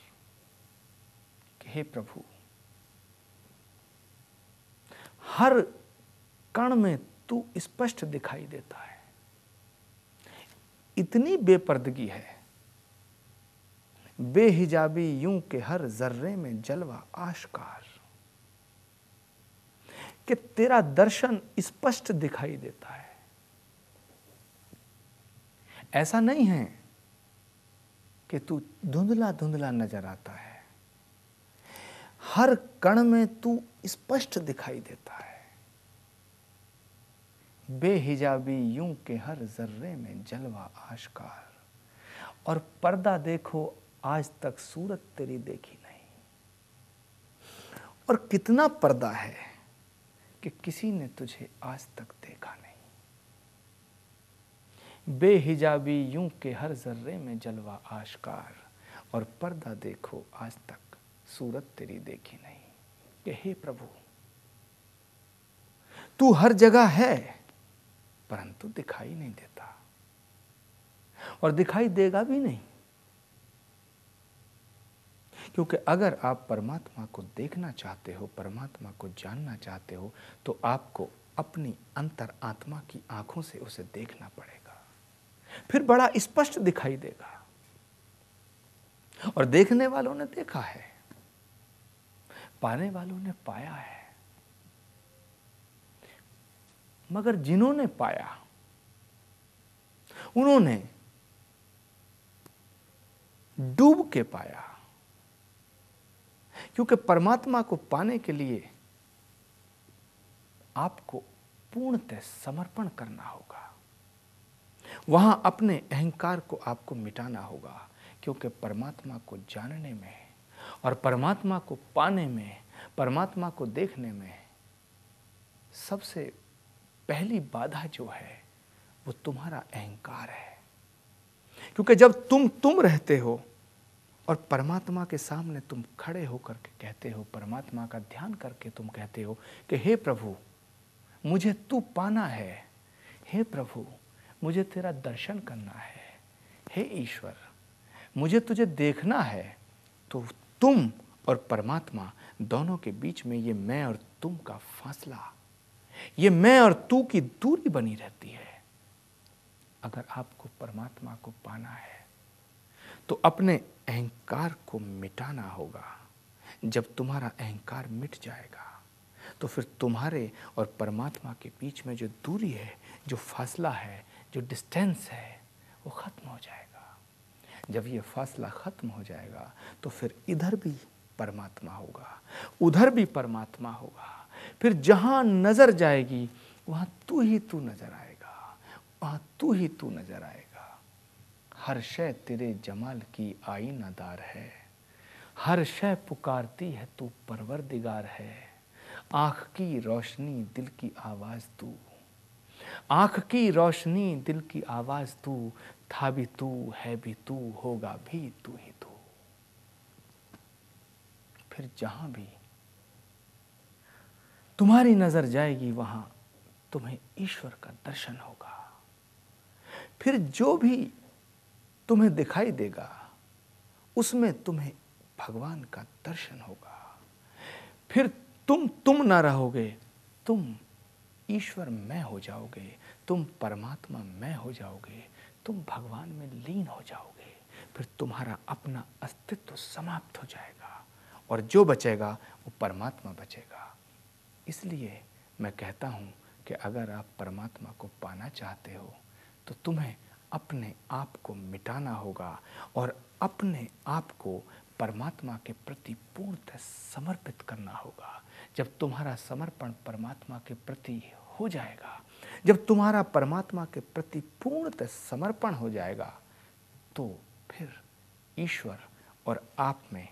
कि हे प्रभु, हर कण में तू स्पष्ट दिखाई देता है। इतनी बेपर्दगी है, बेहिजाबी यूं के हर जर्रे में जलवा आश्कार, कि तेरा दर्शन स्पष्ट दिखाई देता है। ऐसा नहीं है कि तू धुंधला धुंधला नजर आता है, हर कण में तू स्पष्ट दिखाई देता है। बेहिजाबी यूं के हर जर्रे में जलवा आश्कार, और पर्दा देखो आज तक सूरत तेरी देखी नहीं। और कितना पर्दा है कि किसी ने तुझे आज तक देखा नहीं। बेहिजाबी यूं के हर जर्रे में जलवा आश्कार, और पर्दा देखो आज तक सूरत तेरी देखी नहीं। कि हे प्रभु, तू हर जगह है परंतु दिखाई नहीं देता, और दिखाई देगा भी नहीं। क्योंकि अगर आप परमात्मा को देखना चाहते हो, परमात्मा को जानना चाहते हो, तो आपको अपनी अंतर आत्मा की आंखों से उसे देखना पड़ेगा, फिर बड़ा स्पष्ट दिखाई देगा। और देखने वालों ने देखा है, पाने वालों ने पाया है। मगर जिन्होंने पाया उन्होंने डूब के पाया, क्योंकि परमात्मा को पाने के लिए आपको पूर्णतः समर्पण करना होगा। वहां अपने अहंकार को आपको मिटाना होगा, क्योंकि परमात्मा को जानने में और परमात्मा को पाने में, परमात्मा को देखने में सबसे पहली बाधा जो है वो तुम्हारा अहंकार है। क्योंकि जब तुम रहते हो और परमात्मा के सामने तुम खड़े होकर के कहते हो, परमात्मा का ध्यान करके तुम कहते हो कि हे प्रभु मुझे तू पाना है, हे प्रभु मुझे तेरा दर्शन करना है, हे ईश्वर मुझे तुझे देखना है, तो तुम और परमात्मा दोनों के बीच में ये मैं और तुम का फासला, ये मैं और तू की दूरी बनी रहती है। अगर आपको परमात्मा को पाना है तो अपने अहंकार को मिटाना होगा। जब तुम्हारा अहंकार मिट जाएगा तो फिर तुम्हारे और परमात्मा के बीच में जो दूरी है, जो फासला है, जो डिस्टेंस है, वो खत्म हो जाएगा। जब ये फासला खत्म हो जाएगा तो फिर इधर भी परमात्मा होगा, उधर भी परमात्मा होगा। फिर जहाँ नजर जाएगी वहाँ तू ही तू नजर आएगा, वहाँ तू ही तू नजर आएगा। हर शय तेरे जमाल की आईनादार है, हर शय पुकारती है तू परवरदिगार है। आँख की रोशनी दिल की आवाज़ तू, आँख की रोशनी दिल की आवाज़ तू, था भी तू है भी तू होगा भी तू ही तू। फिर जहाँ भी तुम्हारी नज़र जाएगी वहाँ तुम्हें ईश्वर का दर्शन होगा। फिर जो भी तुम्हें दिखाई देगा उसमें तुम्हें भगवान का दर्शन होगा। फिर तुम ना रहोगे, तुम ईश्वर में हो जाओगे, तुम परमात्मा में हो जाओगे, तुम भगवान में लीन हो जाओगे। फिर तुम्हारा अपना अस्तित्व समाप्त हो जाएगा और जो बचेगा वो परमात्मा बचेगा। इसलिए मैं कहता हूँ कि अगर आप परमात्मा को पाना चाहते हो तो तुम्हें अपने आप को मिटाना होगा और अपने आप को परमात्मा के प्रति पूर्णतः समर्पित करना होगा। जब तुम्हारा समर्पण परमात्मा के प्रति हो जाएगा, जब तुम्हारा परमात्मा के प्रति पूर्णतः समर्पण हो जाएगा, तो फिर ईश्वर और आप में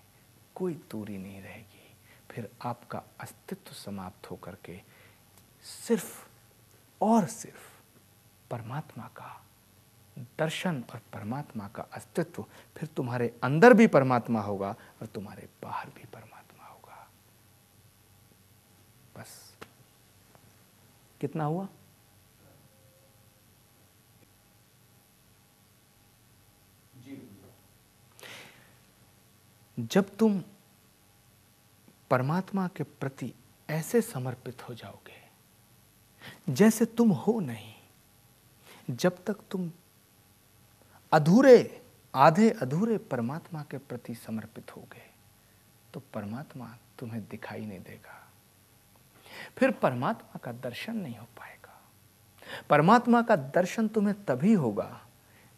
कोई दूरी नहीं रहेगी। फिर आपका अस्तित्व समाप्त होकर के सिर्फ और सिर्फ परमात्मा का दर्शन और परमात्मा का अस्तित्व, फिर तुम्हारे अंदर भी परमात्मा होगा और तुम्हारे बाहर भी परमात्मा होगा। बस कितना हुआ? जब तुम परमात्मा के प्रति ऐसे समर्पित हो जाओगे जैसे तुम हो नहीं, जब तक तुम आधे अधूरे परमात्मा के प्रति समर्पित होगे तो परमात्मा तुम्हें दिखाई नहीं देगा। फिर परमात्मा का दर्शन नहीं हो पाएगा। परमात्मा का दर्शन तुम्हें तभी होगा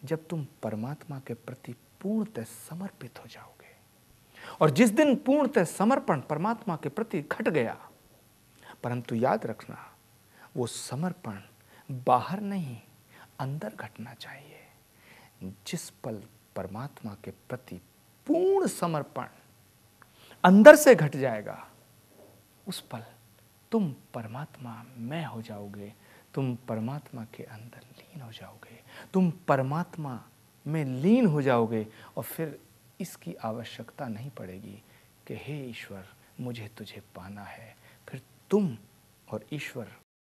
जब तुम परमात्मा के प्रति पूर्णतः समर्पित हो जाओगे। और जिस दिन पूर्णतः समर्पण परमात्मा के प्रति घट गया, परंतु याद रखना वो समर्पण बाहर नहीं अंदर घटना चाहिए। जिस पल परमात्मा के प्रति पूर्ण समर्पण अंदर से घट जाएगा, उस पल तुम परमात्मा में हो जाओगे, तुम परमात्मा के अंदर लीन हो जाओगे, तुम परमात्मा में लीन हो जाओगे और फिर इसकी आवश्यकता नहीं पड़ेगी कि हे ईश्वर मुझे तुझे पाना है। फिर तुम और ईश्वर